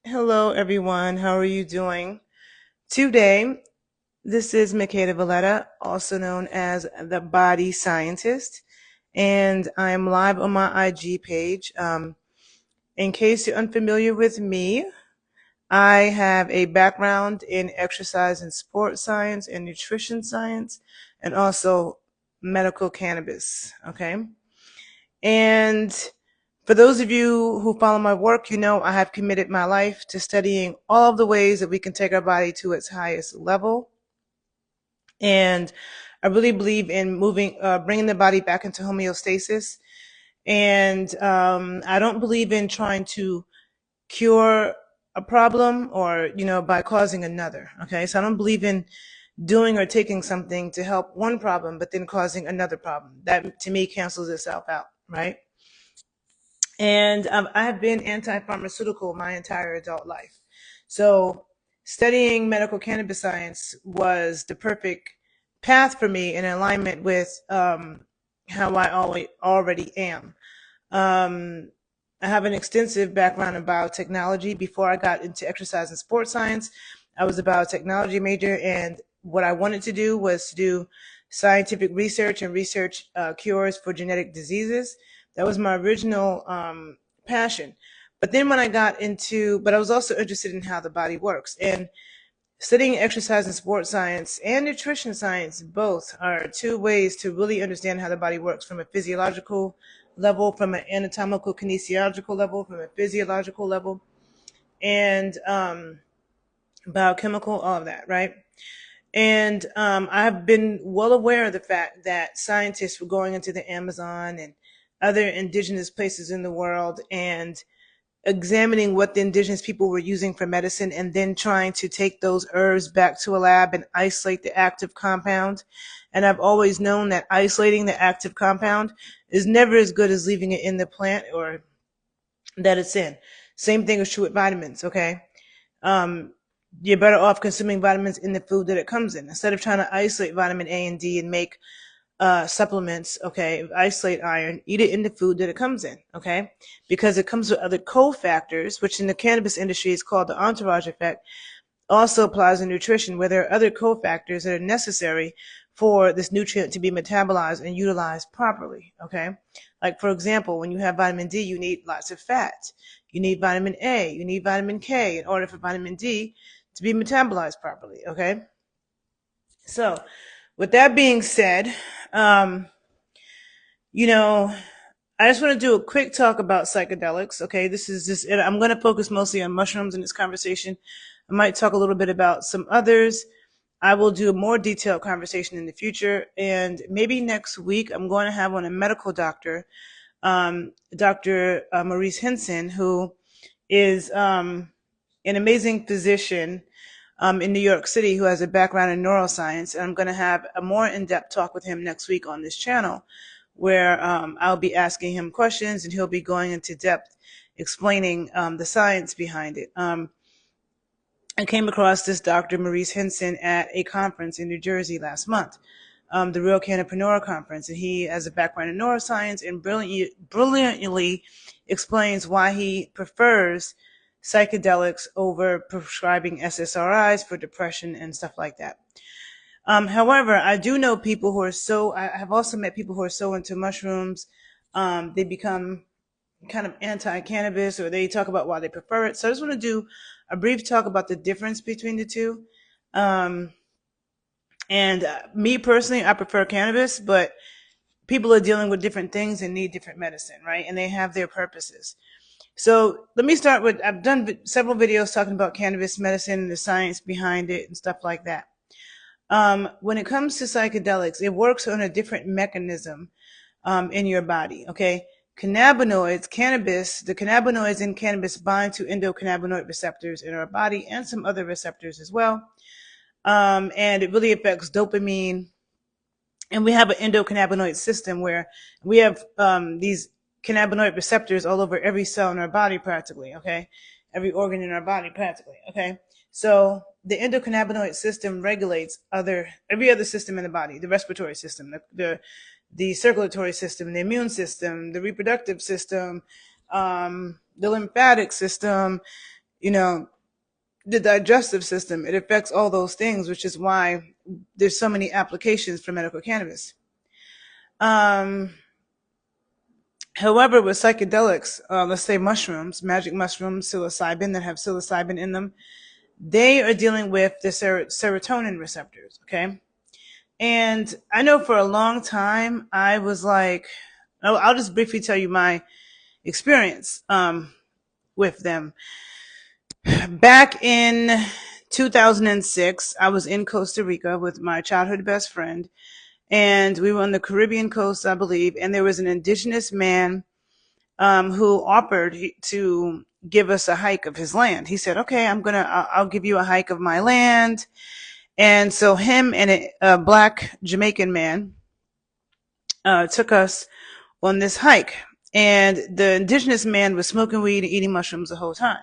Hello, everyone. How are you doing? Today, this is Makeda Valletta, also known as the Body Scientist, and I'm live on my IG page. In case you're unfamiliar with me, I have a background in exercise and sports science and nutrition science, and also medical cannabis. Okay. And for those of you who follow my work, you know I have committed my life to studying all of the ways that we can take our body to its highest level. And I really believe in bringing the body back into homeostasis. And I don't believe in trying to cure a problem or, by causing another. Okay. So I don't believe in doing or taking something to help one problem, but then causing another problem. That to me cancels itself out. Right. And I have been anti-pharmaceutical my entire adult life. So studying medical cannabis science was the perfect path for me in alignment with how I already am. I have an extensive background in biotechnology. Before I got into exercise and sports science, I was a biotechnology major, and what I wanted to do was to do scientific research and research cures for genetic diseases. That was my original passion. But then but I was also interested in how the body works. And studying exercise and sports science and nutrition science both are two ways to really understand how the body works from a physiological level, from an anatomical kinesiological level, from a physiological level, and biochemical, all of that, right? And I've been well aware of the fact that scientists were going into the Amazon and other indigenous places in the world and examining what the indigenous people were using for medicine and then trying to take those herbs back to a lab and isolate the active compound. And I've always known that isolating the active compound is never as good as leaving it in the plant or that it's in. Same thing is true with vitamins, okay? Um, you're better off consuming vitamins in the food that it comes in instead of trying to isolate vitamin A and D and make supplements, okay, isolate iron, eat it in the food that it comes in, okay, because it comes with other cofactors, which in the cannabis industry is called the entourage effect, also applies in nutrition where there are other cofactors that are necessary for this nutrient to be metabolized and utilized properly, okay. Like, for example, when you have vitamin D, you need lots of fat. You need vitamin A, you need vitamin K in order for vitamin D to be metabolized properly, okay. So with that being said, um, you know, I just want to do a quick talk about psychedelics. Okay, this is just, I'm going to focus mostly on mushrooms in this conversation. I might talk a little bit about some others. I will do a more detailed conversation in the future. And maybe next week, I'm going to have on a medical doctor, Dr. Maurice Henson, who is an amazing physician in New York City who has a background in neuroscience. And I'm going to have a more in-depth talk with him next week on this channel where I'll be asking him questions and he'll be going into depth explaining the science behind it. I came across this Dr. Maurice Henson at a conference in New Jersey last month, the Real Cannapreneur Conference, and he has a background in neuroscience and brilliantly explains why he prefers psychedelics over prescribing SSRIs for depression and stuff like that. However, I do know people who are I have also met people who are so into mushrooms, they become kind of anti-cannabis or they talk about why they prefer it. So I just want to do a brief talk about the difference between the two. Um, and me personally, I prefer cannabis, but people are dealing with different things and need different medicine, right? And they have their purposes. So let me start with, I've done several videos talking about cannabis medicine and the science behind it and stuff like that. When it comes to psychedelics, it works on a different mechanism in your body. Okay, cannabinoids, the cannabinoids in cannabis bind to endocannabinoid receptors in our body and some other receptors as well. And it really affects dopamine. And we have an endocannabinoid system where we have these cannabinoid receptors all over every cell in our body practically. Okay, every organ in our body practically. Okay, so the endocannabinoid system regulates every other system in the body, the respiratory system, the circulatory system, the immune system, the reproductive system, the lymphatic system, you know, the digestive system. It affects all those things, which is why there's so many applications for medical cannabis. Um, However, with psychedelics, let's say mushrooms, magic mushrooms, psilocybin that have psilocybin in them, they are dealing with the serotonin receptors. Okay. And I know for a long time, I was like, I'll just briefly tell you my experience with them. Back in 2006, I was in Costa Rica with my childhood best friend, and we were on the Caribbean coast, I believe, and there was an indigenous man who offered to give us a hike of his land. He said, "Okay, I'll give you a hike of my land." And so him and a black Jamaican man took us on this hike. And the indigenous man was smoking weed and eating mushrooms the whole time.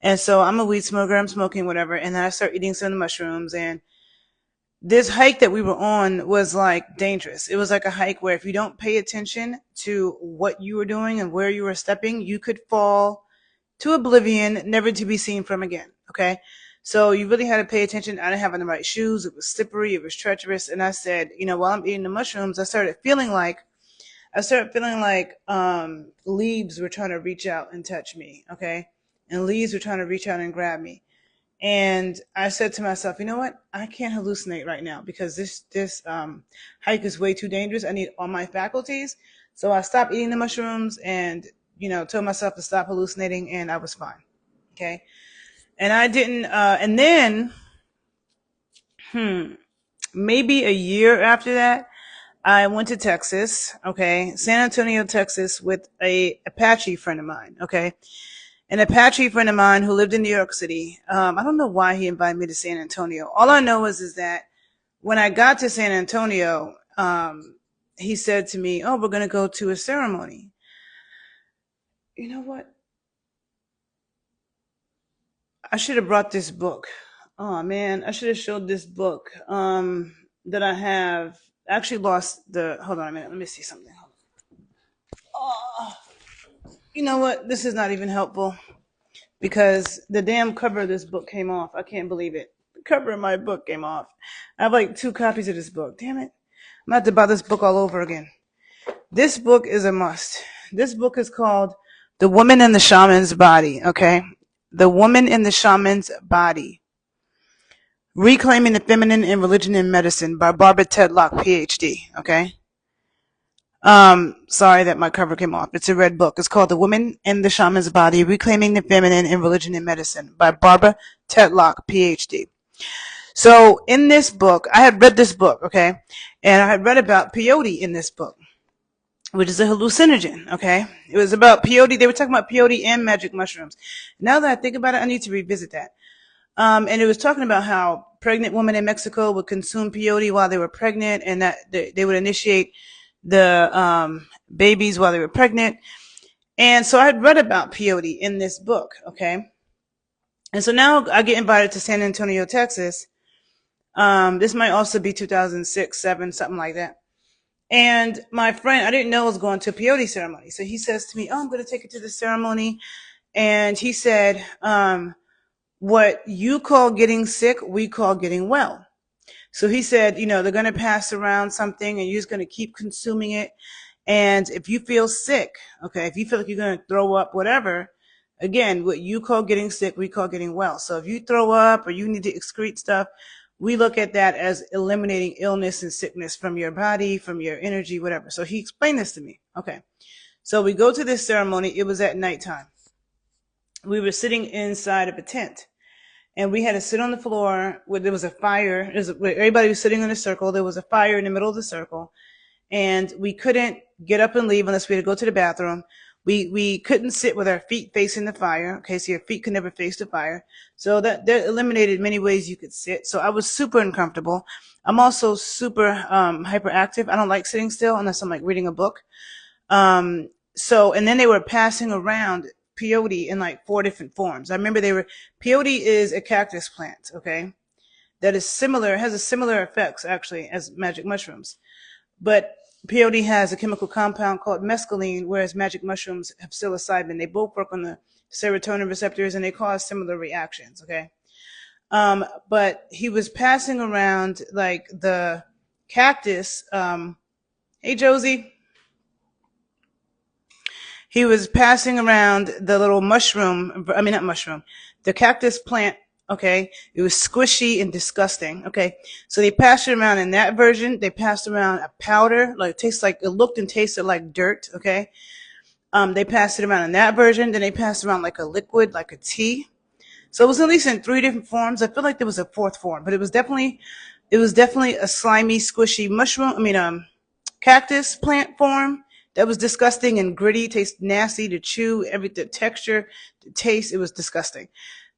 And so I'm a weed smoker, I'm smoking whatever. And then I start eating some of the mushrooms. And this hike that we were on was like dangerous. It was like a hike where if you don't pay attention to what you were doing and where you were stepping, you could fall to oblivion, never to be seen from again. Okay. So you really had to pay attention. I didn't have on the right shoes. It was slippery. It was treacherous. And I said, while I'm eating the mushrooms, I started feeling like leaves were trying to reach out and touch me. Okay. And leaves were trying to reach out and grab me. And I said to myself, you know what? I can't hallucinate right now because this hike is way too dangerous. I need all my faculties. So I stopped eating the mushrooms and told myself to stop hallucinating, and I was fine. Okay, and I didn't. And then, maybe a year after that, I went to Texas. Okay, San Antonio, Texas, with a Apache friend of mine. Okay, an Apache friend of mine who lived in New York City. I don't know why he invited me to San Antonio. All I know is that when I got to San Antonio, he said to me, "Oh, we're going to go to a ceremony." You know what? I should have brought this book. Oh man, I should have showed this book that I have. I actually lost the. Hold on a minute. Let me see something. Oh, you know what? This is not even helpful because the damn cover of this book came off. I can't believe it. The cover of my book came off. I have like 2 copies of this book. Damn it. I'm going to have to buy this book all over again. This book is a must. This book is called The Woman in the Shaman's Body, okay? The Woman in the Shaman's Body. Reclaiming the Feminine in Religion and Medicine by Barbara Tedlock, PhD, okay? Sorry that my cover came off. It's a red book. It's called The Woman in the Shaman's Body, Reclaiming the Feminine in Religion and Medicine by Barbara Tedlock, PhD. So in this book, I had read this book, okay? And I had read about peyote in this book, which is a hallucinogen, okay? It was about peyote. They were talking about peyote and magic mushrooms. Now that I think about it, I need to revisit that. And it was talking about how pregnant women in Mexico would consume peyote while they were pregnant, and that they would initiate the babies while they were pregnant. And so I had read about peyote in this book, okay? And so now I get invited to San Antonio, Texas. This might also be 2006, 7, something like that. And my friend, I didn't know I was going to a peyote ceremony. So he says to me, "Oh, I'm going to take you to the ceremony." And he said, what you call getting sick, we call getting well. So he said, they're going to pass around something and you're just going to keep consuming it. And if you feel sick, okay, if you feel like you're going to throw up, whatever, again, what you call getting sick, we call getting well. So if you throw up or you need to excrete stuff, we look at that as eliminating illness and sickness from your body, from your energy, whatever. So he explained this to me. Okay. So we go to this ceremony. It was at nighttime. We were sitting inside of a tent. And we had to sit on the floor where there was a fire. Where everybody was sitting in a circle. There was a fire in the middle of the circle. And we couldn't get up and leave unless we had to go to the bathroom. We couldn't sit with our feet facing the fire. Okay, so your feet could never face the fire. So that eliminated many ways you could sit. So I was super uncomfortable. I'm also super hyperactive. I don't like sitting still unless I'm like reading a book. And then they were passing around peyote in like 4 different forms. I remember peyote is a cactus plant, okay? That is similar, has a similar effects actually as magic mushrooms. But peyote has a chemical compound called mescaline, whereas magic mushrooms have psilocybin. They both work on the serotonin receptors, and they cause similar reactions. Okay. But he was passing around like the cactus. Hey, Josie. He was passing around the little mushroom. I mean, not mushroom, the cactus plant. Okay. It was squishy and disgusting. Okay. So they passed it around in that version. They passed around a powder, like it tastes like, it looked and tasted like dirt. Okay. They passed it around in that version. Then they passed around like a liquid, like a tea. So it was at least in three different forms. I feel like there was a fourth form, but it was definitely a slimy, squishy mushroom. I mean, cactus plant form that was disgusting and gritty, tastes nasty to chew. The texture, the taste, it was disgusting.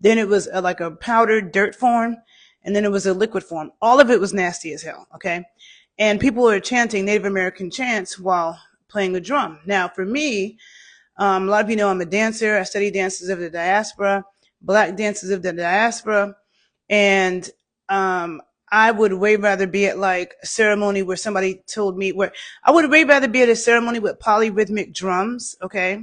Then it was like a powdered dirt form, and then it was a liquid form. All of it was nasty as hell. Okay, and people were chanting Native American chants while playing the drum. Now, for me, a lot of you know I'm a dancer. I study dances of the diaspora, black dances of the diaspora, and I would way rather be at like a ceremony where somebody told me where I would way rather be at a ceremony with polyrhythmic drums, okay,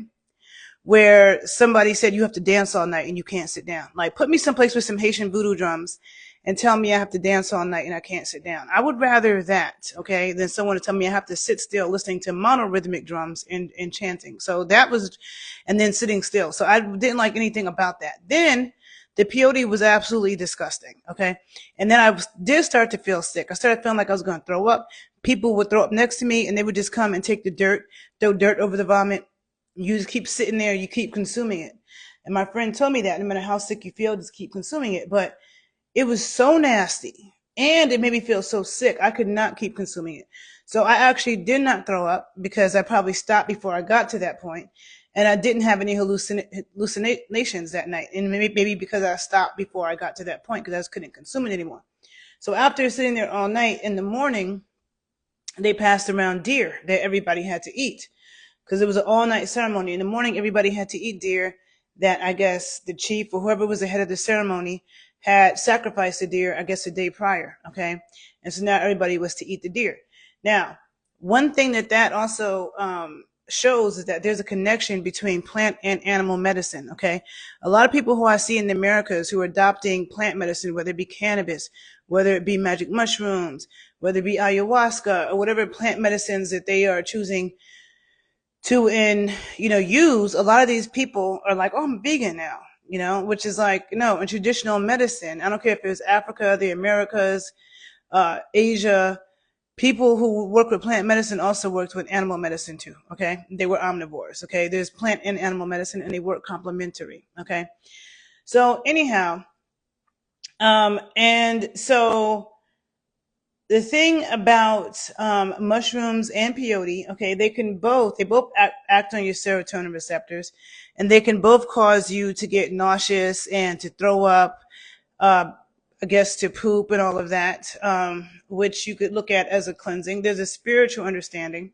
where somebody said you have to dance all night and you can't sit down. Like put me someplace with some Haitian voodoo drums and tell me I have to dance all night and I can't sit down. I would rather that, okay, than someone to tell me I have to sit still listening to monorhythmic drums and chanting. So that was, and then sitting still. So I didn't like anything about that. Then the peyote was absolutely disgusting, okay? And then did start to feel sick. I started feeling like I was going to throw up. People would throw up next to me and they would just come and take the dirt, throw dirt over the vomit. You just keep sitting there, you keep consuming it. And my friend told me that no matter how sick you feel, just keep consuming it. But it was so nasty and it made me feel so sick. I could not keep consuming it. So I actually did not throw up because I probably stopped before I got to that point. And I didn't have any hallucinations that night. And maybe because I stopped before I got to that point because I just couldn't consume it anymore. So after sitting there all night, in the morning, they passed around deer that everybody had to eat because it was an all-night ceremony. In the morning, everybody had to eat deer that I guess the chief or whoever was the head of the ceremony had sacrificed the deer, I guess, the day prior. Okay. And so now everybody was to eat the deer. Now, one thing that also shows is that there's a connection between plant and animal medicine. Okay. A lot of people who I see in the Americas who are adopting plant medicine, whether it be cannabis, whether it be magic mushrooms, whether it be ayahuasca or whatever plant medicines that they are choosing to use, a lot of these people are like, oh, I'm vegan now, which is like, no, in traditional medicine, I don't care if it's Africa, the Americas, Asia, people who work with plant medicine also worked with animal medicine too. Okay. They were omnivores. Okay. There's plant and animal medicine and they work complementary. Okay. So anyhow, and so the thing about mushrooms and peyote, okay, they both act on your serotonin receptors, and they can both cause you to get nauseous and to throw up, I guess to poop and all of that, which you could look at as a cleansing. There's a spiritual understanding.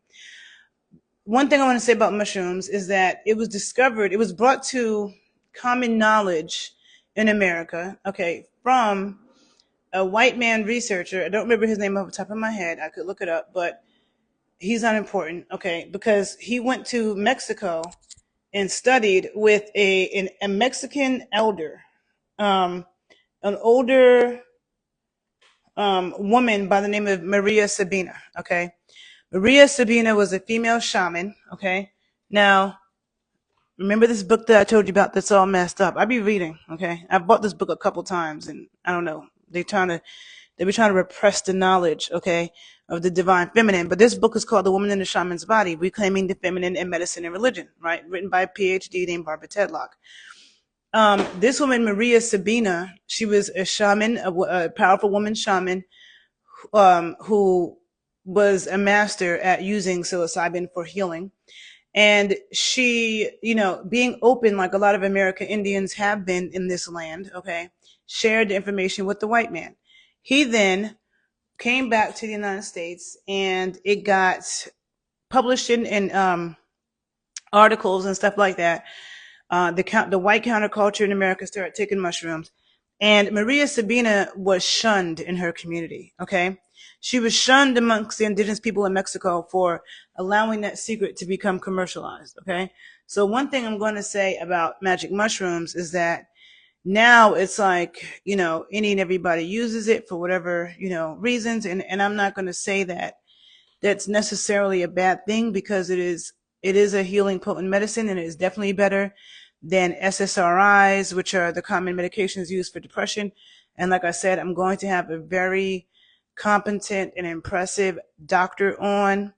One thing I want to say about mushrooms is that it was brought to common knowledge in America, okay, from a white man researcher. I don't remember his name off the top of my head. I could look it up, but he's not important. Okay. Because he went to Mexico and studied with a Mexican elder, an older, woman by the name of Maria Sabina. Okay. Maria Sabina was a female shaman. Okay. Now, remember this book that I told you about that's all messed up? I be reading. Okay. I've bought this book a couple times and I don't know. They were trying to repress the knowledge, okay, of the divine feminine. But this book is called The Woman in the Shaman's Body, Reclaiming the Feminine in Medicine and Religion, right? Written by a PhD named Barbara Tedlock. This woman, Maria Sabina, she was a shaman, a powerful woman shaman, who was a master at using psilocybin for healing. And she, being open like a lot of American Indians have been in this land, okay, shared the information with the white man. He then came back to the United States and it got published in articles and stuff like that. The white counterculture in America started taking mushrooms. And Maria Sabina was shunned in her community, okay? She was shunned amongst the indigenous people in Mexico for allowing that secret to become commercialized, okay? So one thing I'm going to say about magic mushrooms is that now it's like, any and everybody uses it for whatever, reasons. And I'm not going to say that that's necessarily a bad thing, because it is a healing potent medicine, and it is definitely better than SSRIs, which are the common medications used for depression. And like I said, I'm going to have a very competent and impressive doctor on.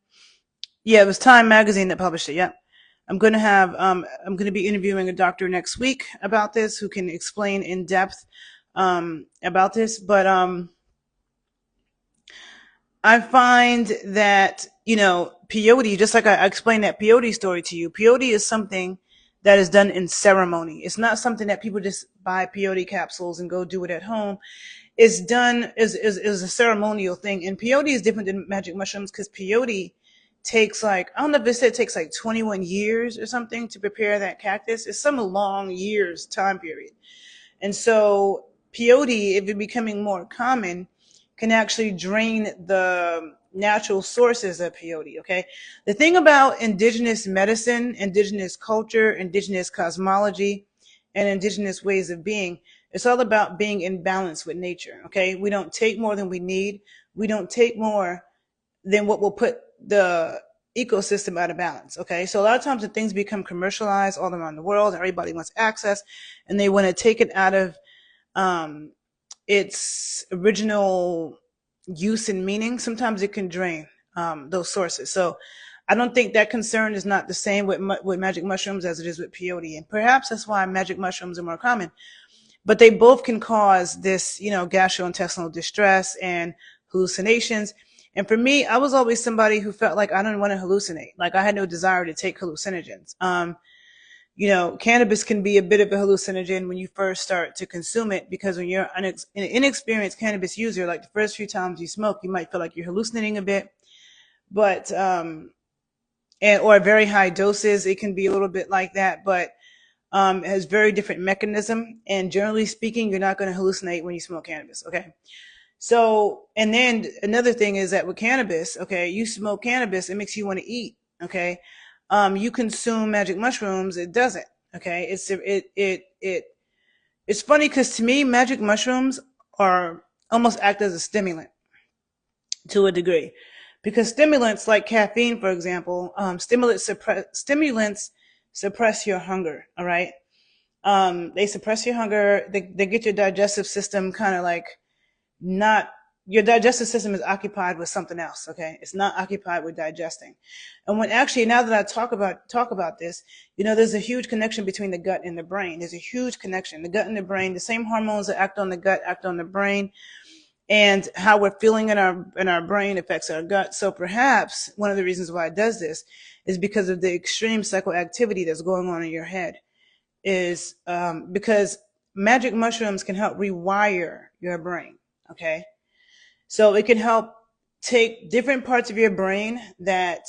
Yeah, it was Time Magazine that published it. Yep. I'm going to be interviewing a doctor next week about this, who can explain in depth about this. But I find that, peyote, just like I explained that peyote story to you, peyote is something that is done in ceremony. It's not something that people just buy peyote capsules and go do it at home. It's done is a ceremonial thing. And peyote is different than magic mushrooms, because peyote takes like, I don't know if it said it takes like 21 years or something to prepare that cactus. It's some long years time period. And so peyote, if it becoming more common, can actually drain the natural sources of peyote. Okay. The thing about indigenous medicine, indigenous culture, indigenous cosmology, and indigenous ways of being, it's all about being in balance with nature. Okay. We don't take more than we need. We don't take more than what will put the ecosystem out of balance. Okay. So a lot of times when things become commercialized all around the world, everybody wants access, and they want to take it out of um, its original use and meaning. Sometimes it can drain those sources. So I don't think that concern is not the same with magic mushrooms as it is with peyote. And perhaps that's why magic mushrooms are more common. But they both can cause this, gastrointestinal distress and hallucinations. And for me, I was always somebody who felt like I didn't want to hallucinate. Like I had no desire to take hallucinogens. Cannabis can be a bit of a hallucinogen when you first start to consume it, because when you're an inexperienced cannabis user, like the first few times you smoke, you might feel like you're hallucinating a bit. But or at very high doses, it can be a little bit like that. But it has very different mechanism, and generally speaking, you're not going to hallucinate when you smoke cannabis. Okay. So, and then another thing is that with cannabis, okay, you smoke cannabis, it makes you want to eat. Okay. You consume magic mushrooms, it doesn't. Okay. It's funny, because to me, magic mushrooms are almost act as a stimulant to a degree, because stimulants like caffeine, for example, stimulants suppress your hunger. All right. They suppress your hunger. They get your digestive system kind of like, not, your digestive system is occupied with something else. Okay. It's not occupied with digesting. And when actually, now that I talk about this, there's a huge connection between the gut and the brain. There's a huge connection. The gut and the brain, the same hormones that act on the gut act on the brain, and how we're feeling in our brain affects our gut. So perhaps one of the reasons why it does this is because of the extreme psychoactivity that's going on in your head, is because magic mushrooms can help rewire your brain. Okay. So it can help take different parts of your brain that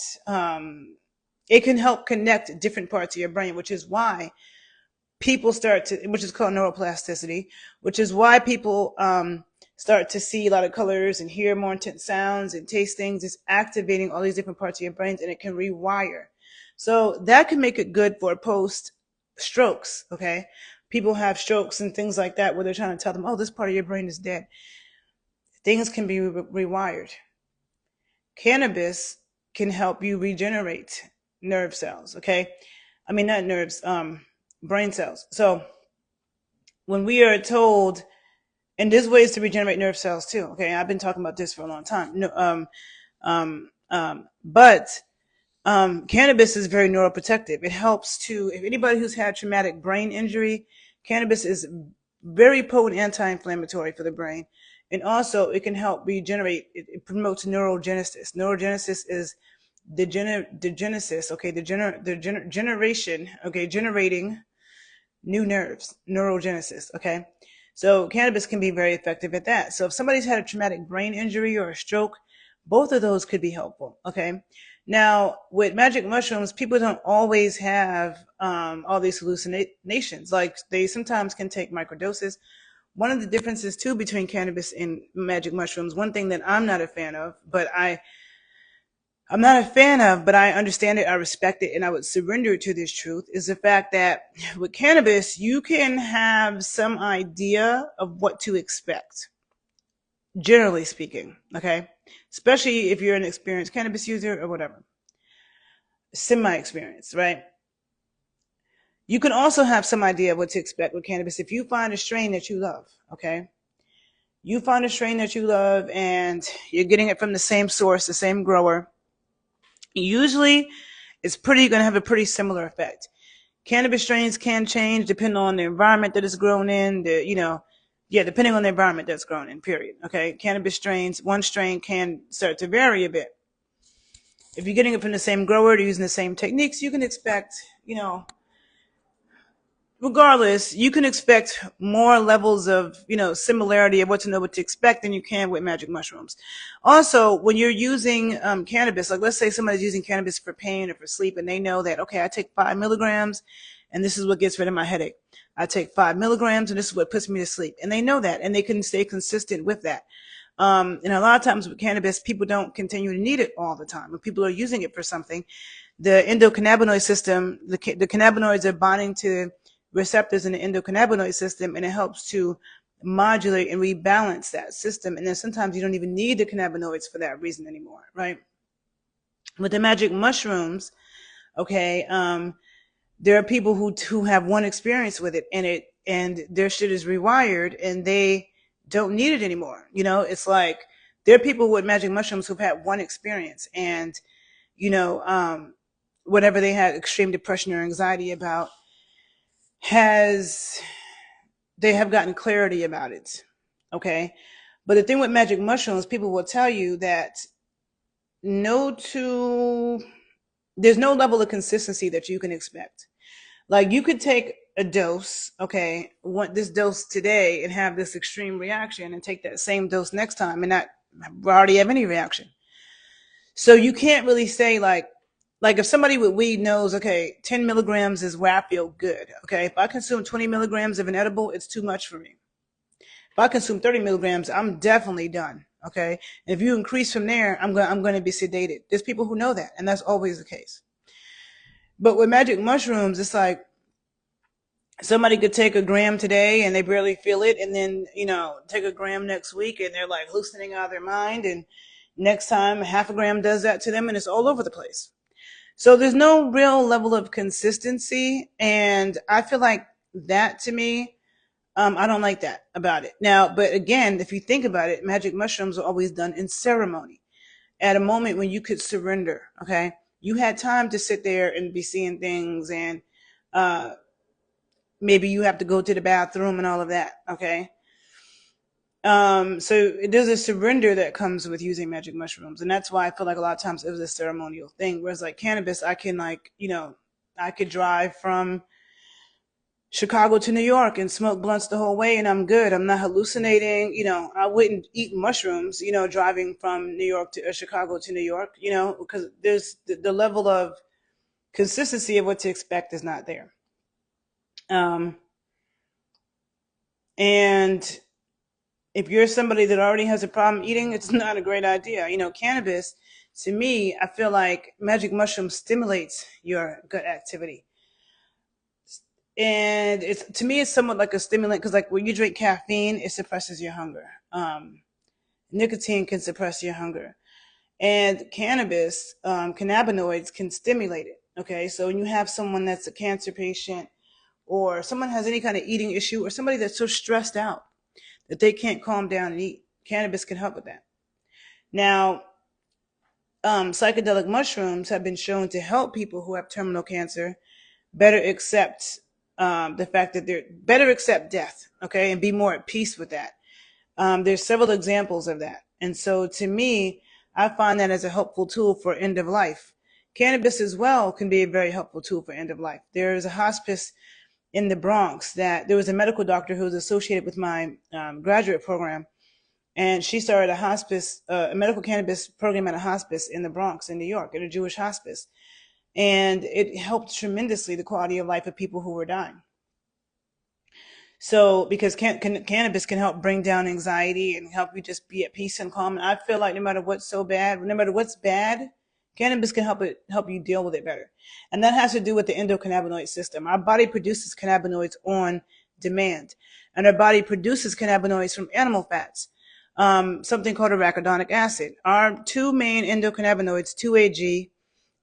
it can help connect different parts of your brain, which is why which is called neuroplasticity, which is why people start to see a lot of colors and hear more intense sounds and taste things. It's activating all these different parts of your brains, and it can rewire. So that can make it good for post strokes. Okay. People have strokes and things like that, where they're trying to tell them, oh, this part of your brain is dead. Things can be rewired. Cannabis can help you regenerate nerve cells. Okay. I mean, not nerves, brain cells. So when we are told, and there's ways to regenerate nerve cells too. Okay. I've been talking about this for a long time. No, but cannabis is very neuroprotective. It helps to, if anybody who's had traumatic brain injury, cannabis is very potent anti-inflammatory for the brain. And also it can help regenerate. It promotes neurogenesis. Neurogenesis is the genesis, okay, generation, okay, generating new nerves, neurogenesis, okay? So cannabis can be very effective at that. So if somebody's had a traumatic brain injury or a stroke, both of those could be helpful, okay? Now, with magic mushrooms, people don't always have all these hallucinations. Like, they sometimes can take microdoses. One of the differences too between cannabis and magic mushrooms, one thing that I'm not a fan of, but I I'm not a fan of, but I understand it, I respect it, and I would surrender to this truth is the fact that with cannabis, you can have some idea of what to expect, generally speaking, okay? Especially if you're an experienced cannabis user or whatever, semi experienced, right? You can also have some idea of what to expect with cannabis if you find a strain that you love, okay? You find a strain that you love and you're getting it from the same source, the same grower. Usually, it's pretty going to have a pretty similar effect. Cannabis strains can change depending on the environment that it's grown in, depending on the environment that's grown in, period. Okay. Cannabis strains, one strain can start to vary a bit. If you're getting it from the same grower, they're using the same techniques, you can expect, regardless, you can expect more levels of, similarity of what to know what to expect than you can with magic mushrooms. Also, when you're using cannabis, like let's say somebody's using cannabis for pain or for sleep, and they know that, okay, I take 5 milligrams and this is what gets rid of my headache. I take 5 milligrams and this is what puts me to sleep. And they know that, and they can stay consistent with that. And a lot of times with cannabis, people don't continue to need it all the time. When people are using it for something, the endocannabinoid system, the cannabinoids are bonding to receptors in the endocannabinoid system, and it helps to modulate and rebalance that system. And then sometimes you don't even need the cannabinoids for that reason anymore, right? With the magic mushrooms, okay, there are people who have one experience with it, and their shit is rewired, and they don't need it anymore. It's like there are people with magic mushrooms who've had one experience, and you know, whatever they had extreme depression or anxiety about, has they have gotten clarity about it. Okay. But the thing with magic mushrooms, people will tell you that no two there's no level of consistency that you can expect. Like you could take a dose, okay, want this dose today and have this extreme reaction, and take that same dose next time and not already have any reaction. So you can't really say like if somebody with weed knows, okay, 10 milligrams is where I feel good. Okay. If I consume 20 milligrams of an edible, it's too much for me. If I consume 30 milligrams, I'm definitely done. Okay. And if you increase from there, I'm going to be sedated. There's people who know that, and that's always the case. But with magic mushrooms, it's like somebody could take a gram today and they barely feel it, and then take a gram next week and they're like hallucinating out of their mind, and next time half a gram does that to them, and it's all over the place. So there's no real level of consistency, and I feel like that to me, I don't like that about it. Now, but again, if you think about it, magic mushrooms are always done in ceremony, at a moment when you could surrender. Okay, you had time to sit there and be seeing things, and uh, maybe you have to go to the bathroom and all of that. Okay, so there's a surrender that comes with using magic mushrooms, and that's why I feel like a lot of times it was a ceremonial thing. Whereas like cannabis, I can I could drive from Chicago to New York and smoke blunts the whole way, and I'm good. I'm not hallucinating. I wouldn't eat mushrooms, driving from New York to Chicago to New York, because there's the level of consistency of what to expect is not there. Um, and if you're somebody that already has a problem eating, it's not a great idea. Cannabis, to me, I feel like magic mushroom stimulates your gut activity. And it's to me, it's somewhat like a stimulant, because like when you drink caffeine, it suppresses your hunger. Nicotine can suppress your hunger, and cannabis, cannabinoids can stimulate it. Okay, so when you have someone that's a cancer patient, or someone has any kind of eating issue, or somebody that's so stressed out that they can't calm down and eat, cannabis can help with that. Now, psychedelic mushrooms have been shown to help people who have terminal cancer better accept the fact that they're better accept death, okay, and be more at peace with that. There's several examples of that, and so to me, I find that as a helpful tool for end of life. Cannabis as well can be a very helpful tool for end of life. There is a hospice in the Bronx that there was a medical doctor who was associated with my graduate program, and she started a medical cannabis program at a hospice in the Bronx in New York, at a Jewish hospice, and it helped tremendously the quality of life of people who were dying. So, because cannabis can help bring down anxiety and help you just be at peace and calm. And I feel like no matter what's bad, Cannabis can help you deal with it better. And that has to do with the endocannabinoid system. Our body produces cannabinoids on demand. And our body produces cannabinoids from animal fats. Something called arachidonic acid. Our two main endocannabinoids, 2-AG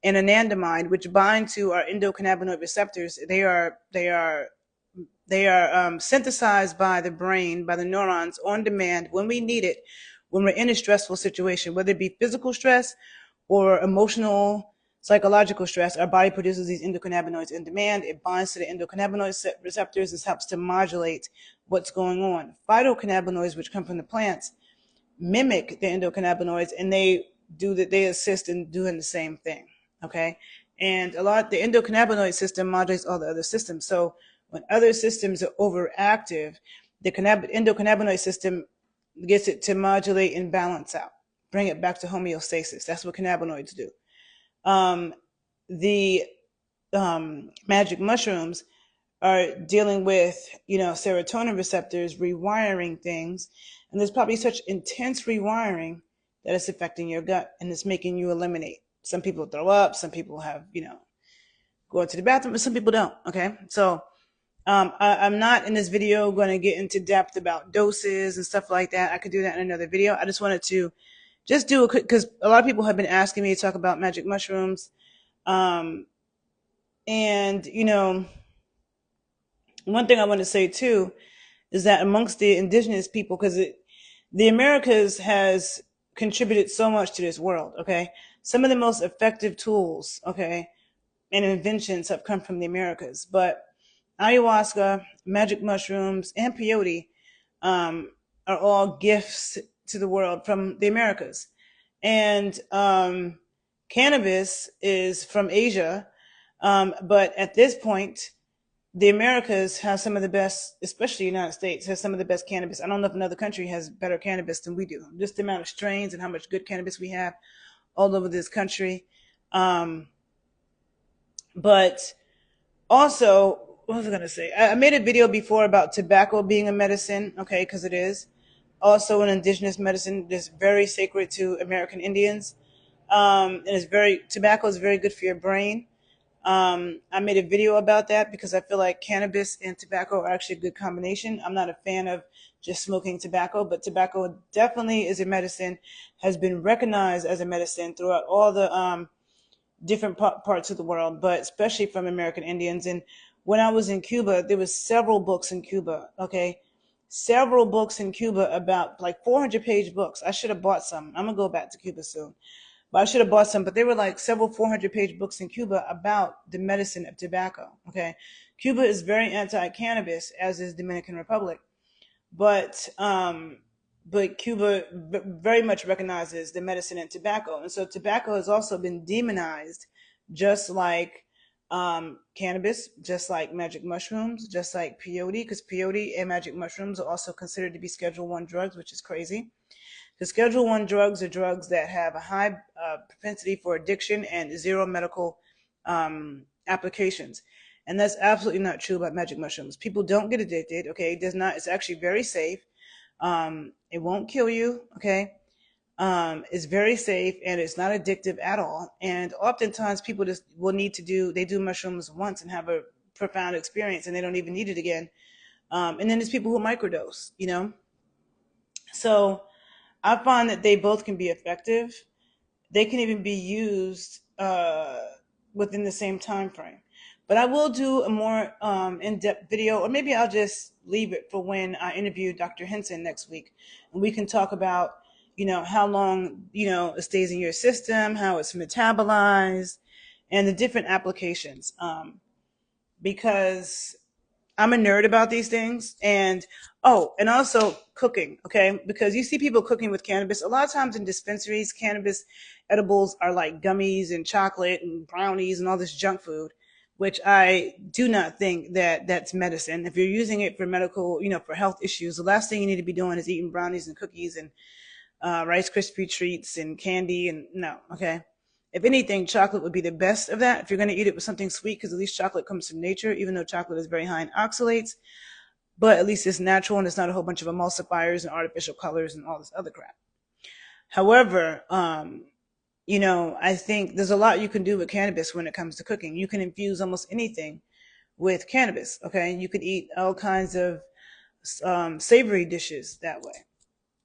and anandamide, which bind to our endocannabinoid receptors, they are synthesized by the brain, by the neurons on demand when we need it, when we're in a stressful situation, whether it be physical stress or emotional, psychological stress. Our body produces these endocannabinoids in demand. It binds to the endocannabinoid receptors. This helps to modulate what's going on. Phytocannabinoids, which come from the plants, mimic the endocannabinoids, and they assist in doing the same thing. Okay. And the endocannabinoid system modulates all the other systems. So when other systems are overactive, the endocannabinoid system gets it to modulate and balance out, bring it back to homeostasis. That's what cannabinoids do. Um, the magic mushrooms are dealing with, serotonin receptors, rewiring things. And there's probably such intense rewiring that it's affecting your gut and it's making you eliminate. Some people throw up, some people have, go to the bathroom, but some people don't. Okay. So I'm not in this video going to get into depth about doses and stuff like that. I could do that in another video. I just wanted to just do a quick, because a lot of people have been asking me to talk about magic mushrooms. Um, and, one thing I want to say too is that amongst the indigenous people, because the Americas has contributed so much to this world, okay? Some of the most effective tools, okay, and inventions have come from the Americas. But ayahuasca, magic mushrooms, and peyote are all gifts to the world from the Americas. And cannabis is from Asia. But at this point, the Americas have some of the best, especially the United States, has some of the best cannabis. I don't know if another country has better cannabis than we do. Just the amount of strains and how much good cannabis we have all over this country. But also, what was I going to say? I made a video before about tobacco being a medicine, okay, because it is. Also, an indigenous medicine that's very sacred to American Indians. And tobacco is very good for your brain. I made a video about that because I feel like cannabis and tobacco are actually a good combination. I'm not a fan of just smoking tobacco, but tobacco definitely is a medicine, has been recognized as a medicine throughout all the different parts of the world, but especially from American Indians. And when I was in Cuba, there was several books in Cuba, okay? Several books in Cuba about like 400-page books. I should have bought some. I'm going to go back to Cuba soon. But I should have bought some, but they were like several 400-page books in Cuba about the medicine of tobacco. Okay. Cuba is very anti-cannabis, as is Dominican Republic. But Cuba very much recognizes the medicine in tobacco. And so tobacco has also been demonized, just like cannabis, just like magic mushrooms, just like peyote, because peyote and magic mushrooms are also considered to be Schedule 1 drugs, which is crazy. The Schedule 1 drugs are drugs that have a high propensity for addiction and zero medical applications. And that's absolutely not true about magic mushrooms. People don't get addicted, okay? It does not, it's actually very safe. It won't kill you, okay? It's very safe and it's not addictive at all. And oftentimes people just will they do mushrooms once and have a profound experience and they don't even need it again. And then there's people who microdose, So I find that they both can be effective. They can even be used within the same time frame. But I will do a more in-depth video, or maybe I'll just leave it for when I interview Dr. Henson next week, and we can talk about, how long, it stays in your system, how it's metabolized, and the different applications. Because I'm a nerd about these things. And also cooking, okay? Because you see people cooking with cannabis. A lot of times in dispensaries, cannabis edibles are like gummies and chocolate and brownies and all this junk food, which I do not think that that's medicine. If you're using it for medical, for health issues, the last thing you need to be doing is eating brownies and cookies and Rice Krispie treats and candy. And no, okay? If anything, chocolate would be the best of that. If you're going to eat it with something sweet, because at least chocolate comes from nature, even though chocolate is very high in oxalates, but at least it's natural and it's not a whole bunch of emulsifiers and artificial colors and all this other crap. However, I think there's a lot you can do with cannabis when it comes to cooking. You can infuse almost anything with cannabis. Okay, you could eat all kinds of savory dishes that way.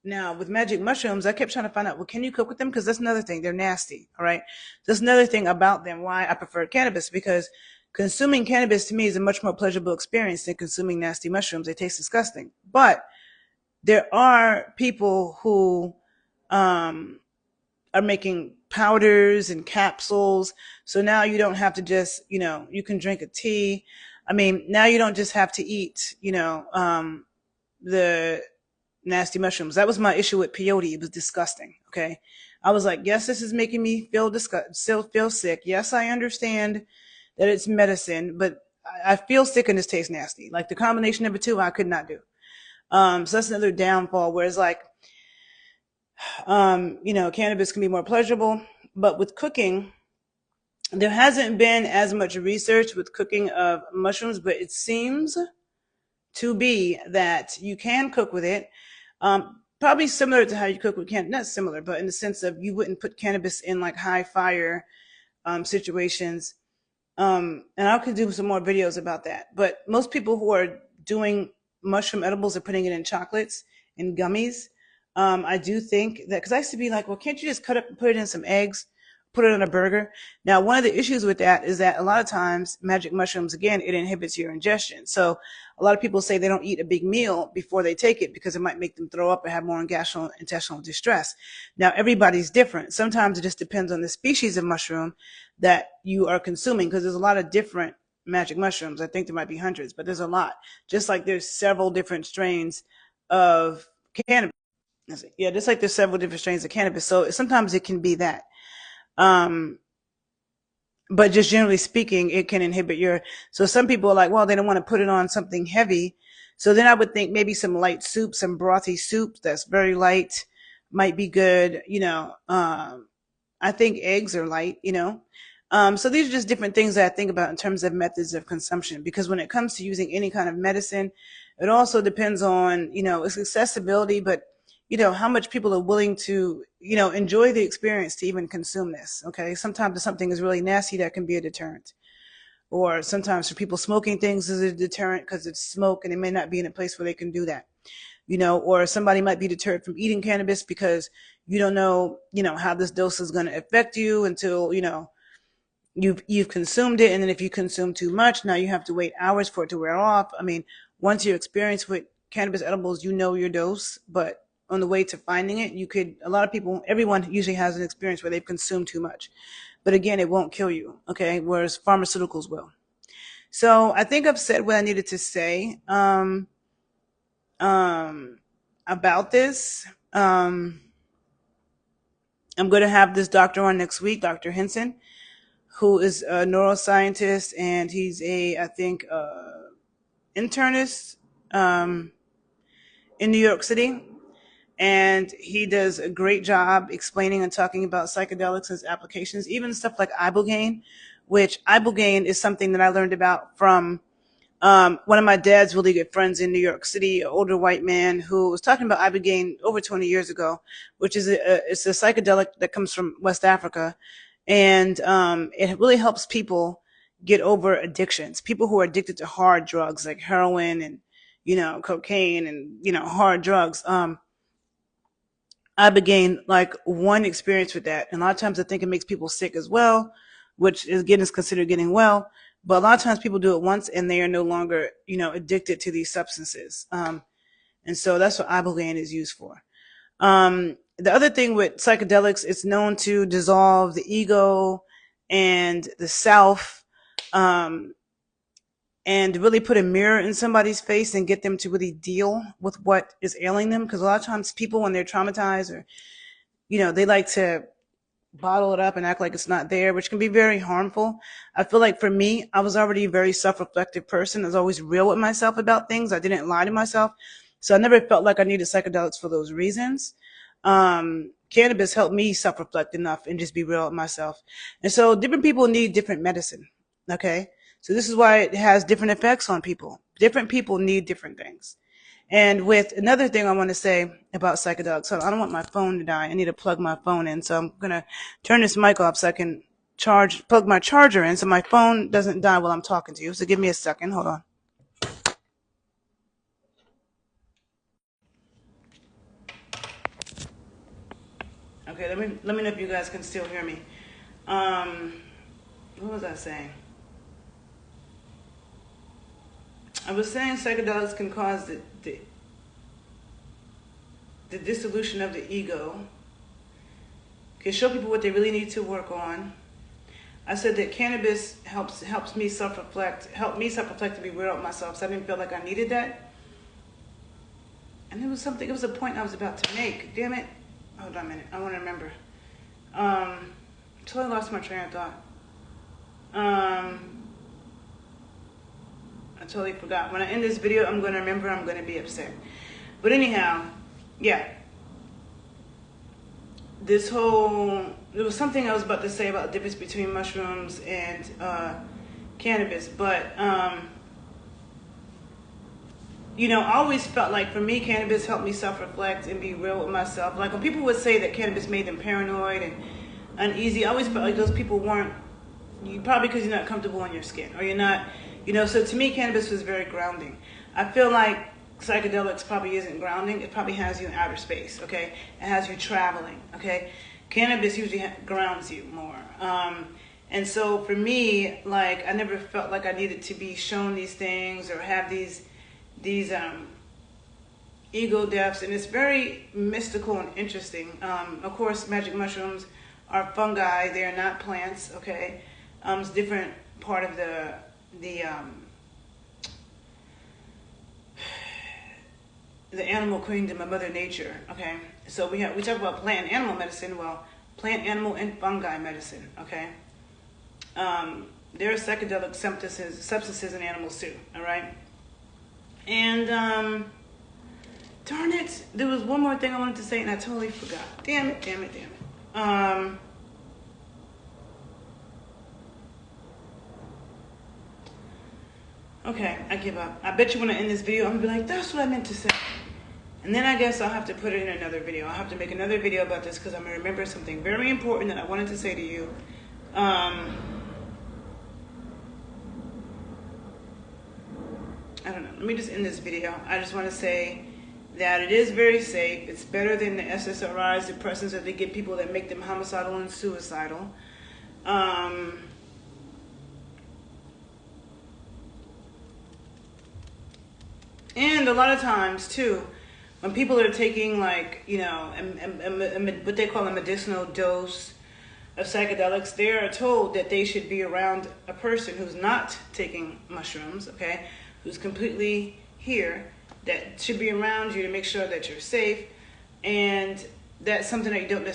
Now, with magic mushrooms, I kept trying to find out, well, can you cook with them? Because that's another thing. They're nasty. All right. That's another thing about them why I prefer cannabis, because consuming cannabis to me is a much more pleasurable experience than consuming nasty mushrooms. They taste disgusting. But there are people who um, are making powders and capsules. So now you don't have to just, you can drink a tea. I mean, now you don't just have to eat, the nasty mushrooms. That was my issue with peyote. It was disgusting. Okay. I was like, yes, this is making me feel still feel sick. Yes, I understand that it's medicine, but I feel sick and this tastes nasty. Like the combination of the two, I could not do. So that's another downfall. Whereas like, cannabis can be more pleasurable, but with cooking, there hasn't been as much research with cooking of mushrooms, but it seems to be that you can cook with it. Probably similar to how you cook with cannabis, not similar, but in the sense of you wouldn't put cannabis in like high fire situations. And I could do some more videos about that. But most people who are doing mushroom edibles are putting it in chocolates and gummies. I do think that because I used to be like, well, can't you just cut up and put it in some eggs, put it on a burger? Now, one of the issues with that is that a lot of times magic mushrooms, again, it inhibits your ingestion. So a lot of people say they don't eat a big meal before they take it because it might make them throw up or have more gastrointestinal distress. Now, everybody's different. Sometimes it just depends on the species of mushroom that you are consuming because there's a lot of different magic mushrooms. I think there might be hundreds, but there's a lot. Just like there's several different strains of cannabis. Yeah, just like there's several different strains of cannabis. So sometimes it can be that. Um, but just generally speaking, it can inhibit your. So some people are like, well, they don't want to put it on something heavy. So then I would think maybe some light soup, some brothy soup that's very light might be good. I think eggs are light. So these are just different things that I think about in terms of methods of consumption. Because when it comes to using any kind of medicine, it also depends on, its accessibility, but, how much people are willing to, enjoy the experience to even consume this. Okay. Sometimes if something is really nasty, that can be a deterrent. Or sometimes for people smoking things is a deterrent because it's smoke and they may not be in a place where they can do that. Or somebody might be deterred from eating cannabis because you don't know, how this dose is going to affect you until, you've consumed it. And then if you consume too much, now you have to wait hours for it to wear off. I mean, once you're experienced with cannabis edibles, you know your dose, but on the way to finding it, a lot of people, everyone usually has an experience where they've consumed too much. But again, it won't kill you. Okay. Whereas pharmaceuticals will. So I think I've said what I needed to say. Um, about this. I'm going to have this doctor on next week, Dr. Henson, who is a neuroscientist, and he's I think, internist in New York City. And he does a great job explaining and talking about psychedelics and its applications, even stuff like ibogaine, which ibogaine is something that I learned about from one of my dad's really good friends in New York City, an older white man who was talking about ibogaine over 20 years ago, which is it's a psychedelic that comes from West Africa, and it really helps people get over addictions. People who are addicted to hard drugs like heroin and cocaine and hard drugs. Ibogaine, like one experience with that, and a lot of times I think it makes people sick as well, which is again is considered getting well. But a lot of times people do it once and they are no longer, addicted to these substances. And so that's what ibogaine is used for. The other thing with psychedelics, it's known to dissolve the ego and the self, and really put a mirror in somebody's face and get them to really deal with what is ailing them. Because a lot of times people, when they're traumatized or, they like to bottle it up and act like it's not there, which can be very harmful. I feel like for me, I was already a very self-reflective person. I was always real with myself about things. I didn't lie to myself. So I never felt like I needed psychedelics for those reasons. Cannabis helped me self-reflect enough and just be real with myself. And so different people need different medicine. Okay. So this is why it has different effects on people. Different people need different things. And with another thing I want to say about psychedelics, so I don't want my phone to die. I need to plug my phone in. So I'm going to turn this mic off so I can plug my charger in so my phone doesn't die while I'm talking to you. So give me a second. Hold on. Okay, let me know if you guys can still hear me. What was I saying? I was saying psychedelics can cause the dissolution of the ego, can show people what they really need to work on. I said that cannabis helps me self-reflect, to be aware of myself, so I didn't feel like I needed that. And it was a point I was about to make. Damn it. Hold on a minute. I want to remember. Totally lost my train of thought. I totally forgot. When I end this video, I'm going to remember. I'm going to be upset. But anyhow, yeah. There was something I was about to say about the difference between mushrooms and cannabis. But, I always felt like, for me, cannabis helped me self-reflect and be real with myself. Like, when people would say that cannabis made them paranoid and uneasy, I always felt like those people weren't, probably because you're not comfortable in your skin, or you're not, so to me, cannabis was very grounding. I feel like psychedelics probably isn't grounding. It probably has you in outer space, okay? It has you traveling, okay? Cannabis usually grounds you more. And so for me, like, I never felt like I needed to be shown these things or have these ego deaths, and it's very mystical and interesting. Of course, magic mushrooms are fungi. They are not plants, okay? It's a different part of the animal kingdom of Mother Nature, okay? So we talk about plant and animal medicine. Well, plant, animal, and fungi medicine, okay? There are psychedelic substances in animals too, all right? And darn it, there was one more thing I wanted to say and I totally forgot. Damn it. Okay, I give up. I bet you when I end this video, I'm gonna be like, that's what I meant to say. And then I guess I'll have to put it in another video. I'll have to make another video about this because I'm gonna remember something very important that I wanted to say to you. I don't know. Let me just end this video. I just want to say that it is very safe. It's better than the SSRIs, depressants that they give people that make them homicidal and suicidal. And a lot of times, too, when people are taking, like, what they call a medicinal dose of psychedelics, they are told that they should be around a person who's not taking mushrooms, okay, who's completely here, that should be around you to make sure that you're safe. And that's something that you don't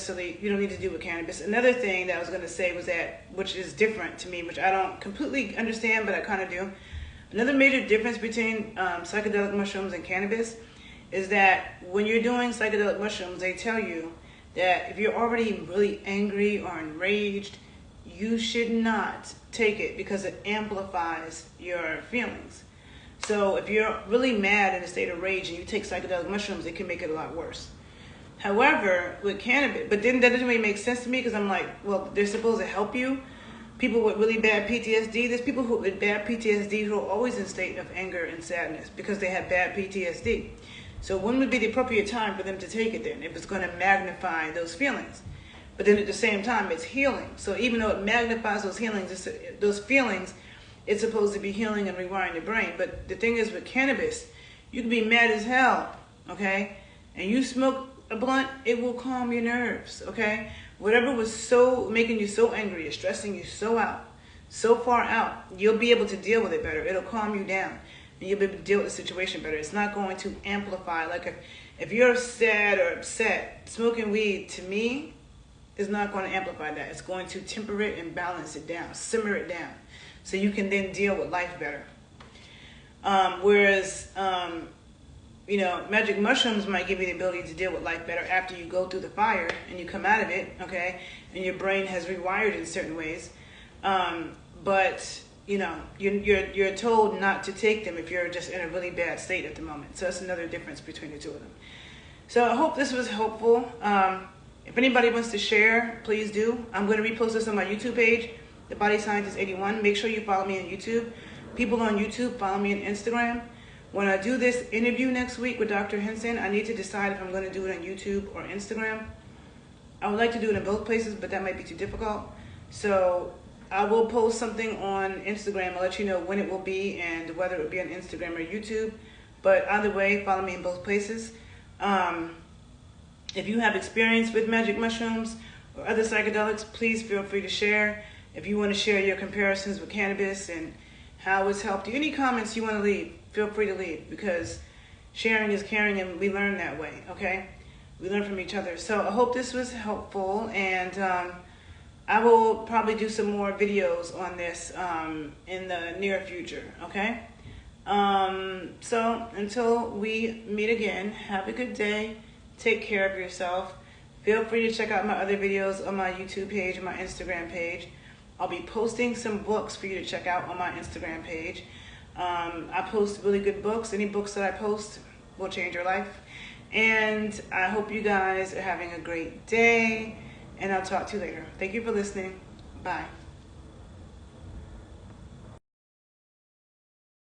need to do with cannabis. Another thing that I was going to say was that, which is different to me, which I don't completely understand, but I kind of do. Another major difference between psychedelic mushrooms and cannabis is that when you're doing psychedelic mushrooms, they tell you that if you're already really angry or enraged, you should not take it because it amplifies your feelings. So if you're really mad in a state of rage and you take psychedelic mushrooms, it can make it a lot worse. However, with cannabis, but then that doesn't really make sense to me because I'm like, well, they're supposed to help you. People with really bad PTSD, there's people with bad PTSD who are always in a state of anger and sadness because they have bad PTSD. So when would be the appropriate time for them to take it then, if it's going to magnify those feelings? But then at the same time, it's healing. So even though it magnifies those feelings, it's supposed to be healing and rewiring the brain. But the thing is with cannabis, you can be mad as hell, okay? And you smoke a blunt, it will calm your nerves, okay? Whatever was making you so angry or stressing you so far out, you'll be able to deal with it better. It'll calm you down. And you'll be able to deal with the situation better. It's not going to amplify. Like if you're sad or upset, smoking weed, to me, is not going to amplify that. It's going to temper it and balance it down, simmer it down, so you can then deal with life better. Whereas, magic mushrooms might give you the ability to deal with life better after you go through the fire and you come out of it, okay? And your brain has rewired in certain ways. But you're told not to take them if you're just in a really bad state at the moment. So that's another difference between the two of them. So I hope this was helpful. If anybody wants to share, please do. I'm going to repost this on my YouTube page, The Body Scientist 81. Make sure you follow me on YouTube. People on YouTube, follow me on Instagram. When I do this interview next week with Dr. Henson, I need to decide if I'm going to do it on YouTube or Instagram. I would like to do it in both places, but that might be too difficult. So I will post something on Instagram. I'll let you know when it will be and whether it will be on Instagram or YouTube. But either way, follow me in both places. If you have experience with magic mushrooms or other psychedelics, please feel free to share. If you want to share your comparisons with cannabis and how it's helped you, any comments you want to leave, feel free to leave, because sharing is caring and we learn that way, okay? We learn from each other. So I hope this was helpful, and I will probably do some more videos on this in the near future, okay? So until we meet again, have a good day. Take care of yourself. Feel free to check out my other videos on my YouTube page and my Instagram page. I'll be posting some books for you to check out on my Instagram page. I post really good books. Any books that I post will change your life. And I hope you guys are having a great day. And I'll talk to you later. Thank you for listening. Bye.